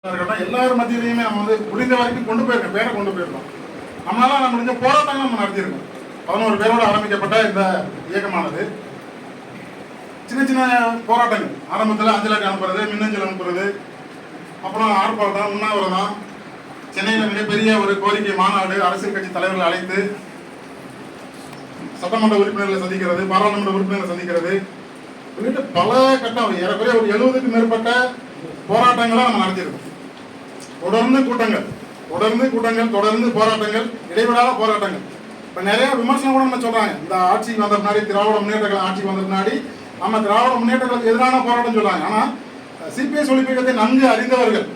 எல்லாரும் மத்தியிலையுமே நம்ம வந்து முடிந்த வரைக்கும் கொண்டு போயிருக்கோம், பேரை கொண்டு போயிருக்கோம். நம்மளால நம்ம முடிஞ்ச போராட்டங்கள் நம்ம நடத்தியிருக்கோம். 11 பேரோடு ஆரம்பிக்கப்பட்ட இந்த இயக்கமானது சின்ன சின்ன போராட்டங்கள் ஆரம்பத்தில் அஞ்சலி அனுப்புறது, மின்னஞ்சல் அனுப்புறது, அப்புறம் ஆர்ப்பாட்டம், உண்ணாவிரதம், சென்னையில் மிகப்பெரிய ஒரு கோரிக்கை மாநாடு, அரசியல் கட்சி தலைவர்களை அழைத்து சட்டமன்ற உறுப்பினர்களை சந்திக்கிறது, பாராளுமன்ற உறுப்பினர்களை சந்திக்கிறது உள்ளிட்ட பல கட்டம் ஏறக்குறைய ஒரு 70க்கும் மேற்பட்ட போராட்டங்களை நம்ம நடத்தியிருக்கோம். தொடர்ந்து கூட்டங்கள், தொடர்ந்து போராட்டங்கள், இடைவிடாத போராட்டங்கள். இப்போ நிறைய விமர்சனம் கூட நம்ம சொல்றாங்க, இந்த ஆட்சிக்கு வந்த முன்னாடி திராவிட முன்னேற்றங்கள் ஆட்சிக்கு வந்த முன்னாடி நம்ம திராவிட முன்னேற்றங்களுக்கு எதிரான போராட்டம் சொல்றாங்க. ஆனா சிபிஎஸ் ஒழிப்பீகத்தை நன்கு அறிந்தவர்கள்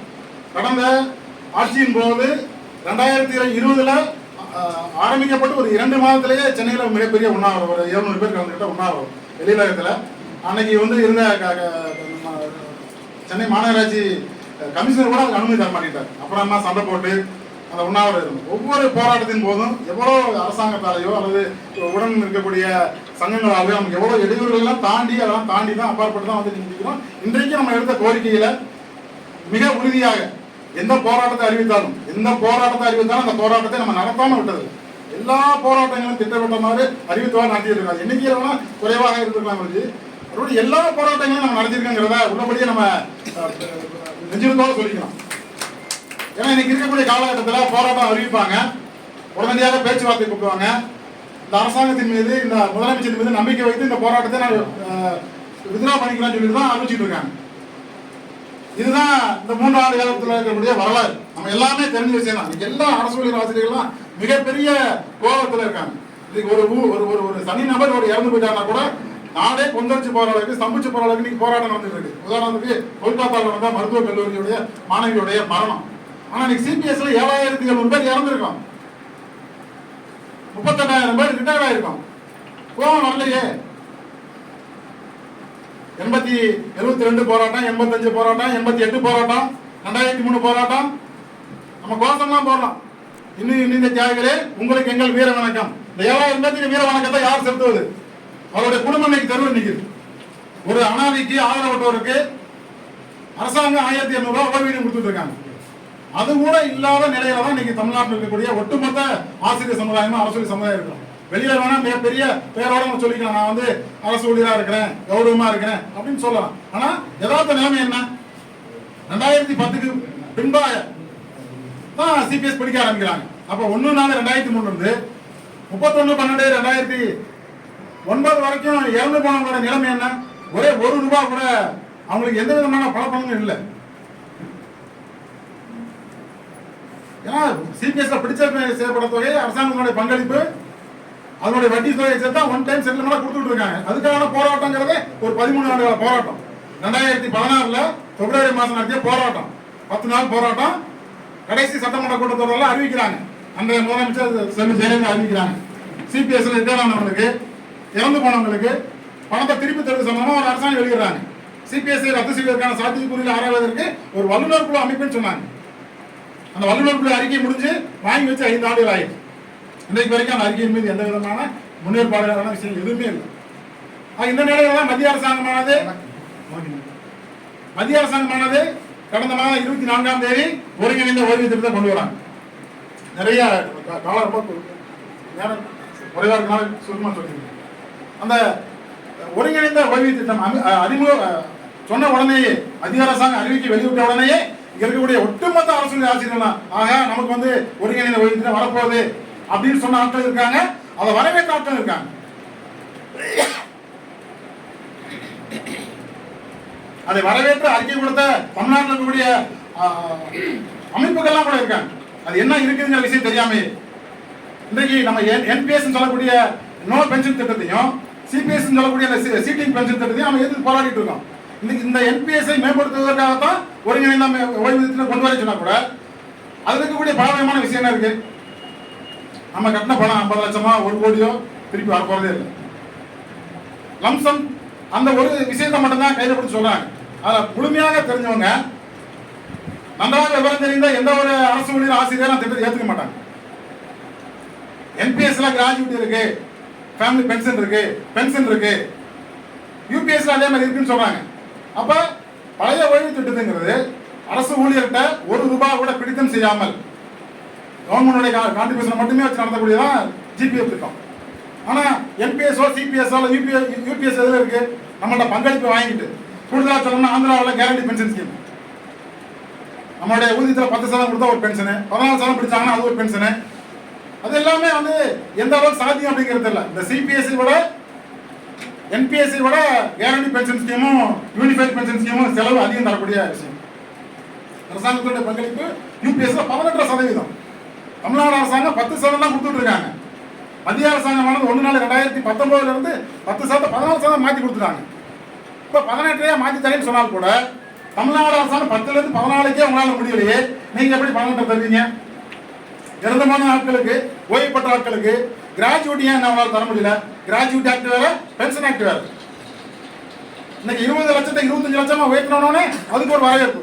கடந்த ஆட்சியின் போது 2020 ஆரம்பிக்கப்பட்டு ஒரு 2 மாதத்திலேயே சென்னையில் மிகப்பெரிய உண்ணாவிரதம், ஒரு 700 பேர் கலந்துக்கிட்ட உண்ணாவிரதம் வெளிநகரத்தில். அன்னைக்கு வந்து இருந்த சென்னை மாநகராட்சி கமிஷனர் கூட அதுக்கு அனுமதி தர மாட்டேட்டார். அப்புறமா சண்டை போட்டு அந்த உண்ணாவிரதம் ஒவ்வொரு போராட்டத்தின் போதும் எவ்வளோ அரசாங்கத்தாலேயோ அல்லது உடன் இருக்கக்கூடிய சங்கங்களாலேயோ நமக்கு எவ்வளோ இடையூறுகள்லாம் தாண்டி அதெல்லாம் தாண்டி தான் அப்பாற்பட்டு தான் வந்து நிற்கிறோம். இன்றைக்கு நம்ம எடுத்த கோரிக்கையில மிக உறுதியாக எந்த போராட்டத்தை அறிவித்தாலும் அந்த போராட்டத்தை நம்ம நடத்தாம விட்டது. எல்லா போராட்டங்களும் திட்டமிட்ட மாதிரி அறிவித்தவா நடத்திட்டு இருக்கோம். எண்ணிக்கையில குறைவாக இருந்திருக்கலாம், எல்லா போராட்டங்களும் நம்ம நடத்திருக்கோங்கிறத உள்ளபடியே நம்ம நெஞ்சிருந்தோடு சொல்லிக்கலாம். ஏன்னா இன்னைக்கு இருக்கக்கூடிய காலகட்டத்தில் போராட்டம் அறிவிப்பாங்க, உடனடியாக பேச்சுவார்த்தை கூப்பிடுவாங்க. இந்த அரசாங்கத்தின் மீது, இந்த முதலமைச்சர் மீது நம்பிக்கை வைத்து இந்த போராட்டத்தை நான் வித்ரா பண்ணிக்கலாம்னு சொல்லிட்டு தான் அறிவிச்சுட்டு இருக்காங்க. இதுதான் இந்த 3 ஆண்டு காலத்தில் இருக்கக்கூடிய வரலாறு. நம்ம எல்லாமே தெரிஞ்ச விஷயம் தான். இன்னைக்கு எல்லா அரசியல் ஆசிரியர்கள்லாம் மிகப்பெரிய கோபத்தில் இருக்காங்க. இன்னைக்கு ஒரு தனி நபர் ஒரு இறந்து போயிட்டாங்கன்னா கூட நாடே கொந்தளிச்சு போற அளவுக்கு, ஸ்தம்பிச்சு போற அளவுக்கு இன்னைக்கு போராட்டம் வந்துட்டு இருக்கு. உதாரணத்துக்கு கொல்கத்தாவில் நடந்த மருத்துவக் கல்லூரியுடைய மாணவியுடைய மரணம். ஆனா இன்னைக்கு சிபிஎஸ்ல 7700 பேர் இறந்துருக்கோம், 38,000 பேர் ரிட்டையர்ட் ஆயிருக்கோம். கோபம் வரலையே. 72 போராட்டம், 85 போராட்டம், 88 போராட்டம், 2003 போராட்டம், நம்ம கோஷம்லாம் போடலாம். இன்னும் இந்த தியாகிகளே உங்களுக்கு எங்கள் வீர வணக்கம். இந்த 7000 பேருக்கு வீர வணக்கத்தை யார் செலுத்துவது? அவருடைய குடும்பம் இன்னைக்கு தெருவில் நிற்குது. ஒரு அனாதைக்கு ஆதரவற்றோருக்கு அரசாங்கம் 1800 ரூபாய் ஓய்வூதியம் கொடுத்துட்டு இருக்காங்க. அது கூட இல்லாத நிலையில தான் இன்னைக்கு தமிழ்நாட்டில் இருக்கக்கூடிய ஒட்டுமொத்த ஆசிரியர் சமுதாயமும் அரசு சமுதாயம் இருக்கும். வெளியில வேணா மிகப்பெரிய பேரோட நம்ம சொல்லிக்கலாம், நான் வந்து அரசு ஊழியரா இருக்கிறேன், கௌரவமா இருக்கிறேன் அப்படின்னு சொல்லலாம். ஆனா யதார்த்த நிலைமை என்ன? 2010க்கு பின்பாக தான் சிபிஎஸ் படிக்க ஆரம்பிக்கிறாங்க. அப்ப 1/4/2003 இருந்து 31/12/2009 வரைக்கும் இறந்து போனவங்களோட நிலைமை என்ன? ஒரே 1 ரூபாய் கூட அவங்களுக்கு எந்த விதமான பலப்பலனும் இல்லை. ஏன்னா சிபிஎஸ்ல பிடிச்ச செய்யப்பட்ட தொகை, அரசாங்கங்களுடைய பங்களிப்பு, அதனுடைய வட்டி தொகையை சேர்த்தா ஒன் டைம் செட்டில்மெண்ட் கொடுத்துட்டு இருக்காங்க. அதுக்கான போராட்டங்கிறதே ஒரு 13 ஆண்டு கால போராட்டம். 2016 பிப்ரவரி மாதம் நடத்திய போராட்டம், 10 நாள் போராட்டம். கடைசி சட்டமன்ற கூட்டத்தொடரில் அறிவிக்கிறாங்க, அன்றைய முதலமைச்சர் செல்வி ஜெயலலிதா அறிவிக்கிறாங்க, சிபிஎஸ்ல ரிட்டையர் ஆனவங்களுக்கு, இறந்து போனவங்களுக்கு பணத்தை திருப்பி தருவது சம்பந்தமா ஒரு அரசாங்கம் வெளியிடுறாங்க. சிபிஎஸ்ஐ ரத்து செய்வதற்கான சாத்தியக்கூறுகளை ஆராய்வதற்கு ஒரு வல்லுநர் குழு அமைப்புன்னு சொன்னாங்க. அந்த வல்லுநர் குழு அறிக்கை முடிஞ்சு வாங்கி வச்சு 5 ஆண்டுகள் ஆயிடுச்சு. இன்றைக்கு வரைக்கும் அந்த அறிக்கையின் மீது எந்த விதமான முன்னேற்பாடுகளான விஷயம் எதுவுமே இல்லை. இந்த நிலையில தான் மத்திய அரசாங்கமானது கடந்த மாதம் 24ஆம் தேதி ஒருங்கிணைந்த ஓய்வு திட்டத்தை கொண்டு வராங்க. நிறைய காலம் ரொம்ப நேரம் குறைவா இருக்கனால சுருக்கமா சொல்லியிருக்கேன். அந்த ஒருங்கிணைந்த ஓய்வு திட்டம் சொன்ன உடனேயே, மத்திய அரசாங்கம் அறிவிக்கை வெளியிட்ட உடனேயே இங்க இருக்கக்கூடிய ஒட்டுமொத்த அரசு ஆசிரியர்கள் ஆக நமக்கு வந்து ஒருங்கிணைந்த ஓய்வு திட்டம் வரப்போகுது அப்படின்னு சொன்ன ஆட்கள் இருக்காங்க, அதை வரவேற்ற ஆட்கள் இருக்காங்க. அதை வரவேற்று அறிக்கை கொடுத்த தமிழ்நாட்டில் இருக்கக்கூடிய அமைப்புகள்லாம் கூட இருக்காங்க. அது என்ன இருக்குதுங்கிற விஷயம் தெரியாமே இன்றைக்கு நம்ம என்பிஎஸ் சொல்லக்கூடிய நோ பென்ஷன் திட்டத்தையும், சிபிஎஸ் சொல்லக்கூடிய சீட்டிங் பென்ஷன் திட்டத்தையும் நம்ம எதிர்த்து போராடிட்டு இருக்கோம். இந்த என்பிஎஸ்ஐ மேம்படுத்துவதற்காகத்தான் ஒருங்கிணைந்த ஓய்வு திட்டத்தை கொண்டு வர சொன்னா கூட அதுல இருக்கக்கூடிய பலவிதமான விஷயம் என்ன இருக்கு? நம்ம கட்டின பணம் 50 லட்சமா 1 கோடியோ திருப்பி வரப்போறதே இல்லை. லம்சம் அந்த ஒரு விஷயத்தை மட்டும்தான் கையில் கொடுத்து சொல்றாங்க. அதை முழுமையாக தெரிஞ்சவங்க, நன்றாக விவரம் தெரிந்த எந்த ஒரு அரசு ஊழியர் ஆசிரியரும் திட்டத்தை ஏற்றுக்க மாட்டாங்க. என்பிஎஸ்ல கிராஜுவேட் இருக்கு, ஃபேமிலி பென்ஷன் இருக்கு, யூபிஎஸ்ல அதே மாதிரி இருக்குன்னு சொல்றாங்க. அப்ப பழைய ஓய்வு திட்டத்துங்கிறது அரசு ஊழியர்கிட்ட ₹1 கூட பிடித்தம் செய்யாமல் கவர்மெண்டுடைய கான்ட்ரிபியூஷன் மட்டுமே வச்சு நடத்தக்கூடியதான் ஜிபிஎஃப் திட்டம். ஆனா என்பிஎஸ்ஓ சிபிஎஸ்ஓ யூபிஎஸ் எதுல இருக்கு? நம்மளோட பங்களிப்பு வாங்கிட்டு கூடுதலா சொல்லணும்னா ஆந்திராவில் கேரண்டி பென்ஷன் ஸ்கீம், நம்மளுடைய ஊதியத்தில் 10% கொடுத்தா ஒரு பென்ஷனு, 14% பிடிச்சாங்கன்னா அது ஒரு பென்ஷனு. அது எல்லாமே வந்து எந்த அளவுக்கு சாத்தியம் அப்படிங்கிறது இல்லை. இந்த சிபிஎஸ்சி விட என்பிஎஸ்சி விட கேரண்டி பென்ஷன் ஸ்கீமும் யூனிஃபைட் பென்ஷன் ஸ்கீமும் செலவு அதிகம் தரக்கூடிய விஷயம். அரசாங்கத்துடைய பங்களிப்பு யூபிஎஸ்ல 18%. தமிழ்நாடு அரசாங்கம் 10% தான் கொடுத்துட்டு இருக்காங்க. மத்திய அரசாங்கமானது 1/4/2019 இருந்து 10% 14% மாற்றி கொடுத்துட்டாங்க. இப்போ 18 மாற்றி தரேன்னு சொன்னால் கூட தமிழ்நாடு அரசாங்கம் 10ல இருந்து 14க்கே உங்களால் முடியலையே, நீங்க எப்படி 18 தருவீங்க? இறந்தமான ஆட்களுக்கு, ஓய்வு பெற்ற ஆட்களுக்கு கிராஜுவிட்டி ஏன் நம்மளால் தர முடியல? கிராஜுவிட்டி ஆக்ட் வேற, பென்ஷன் ஆக்ட் வேற. இன்னைக்கு 20 லட்சத்தை 25 லட்சமா உயர்த்தினோடனே அதுக்கு ஒரு வரவேற்பு.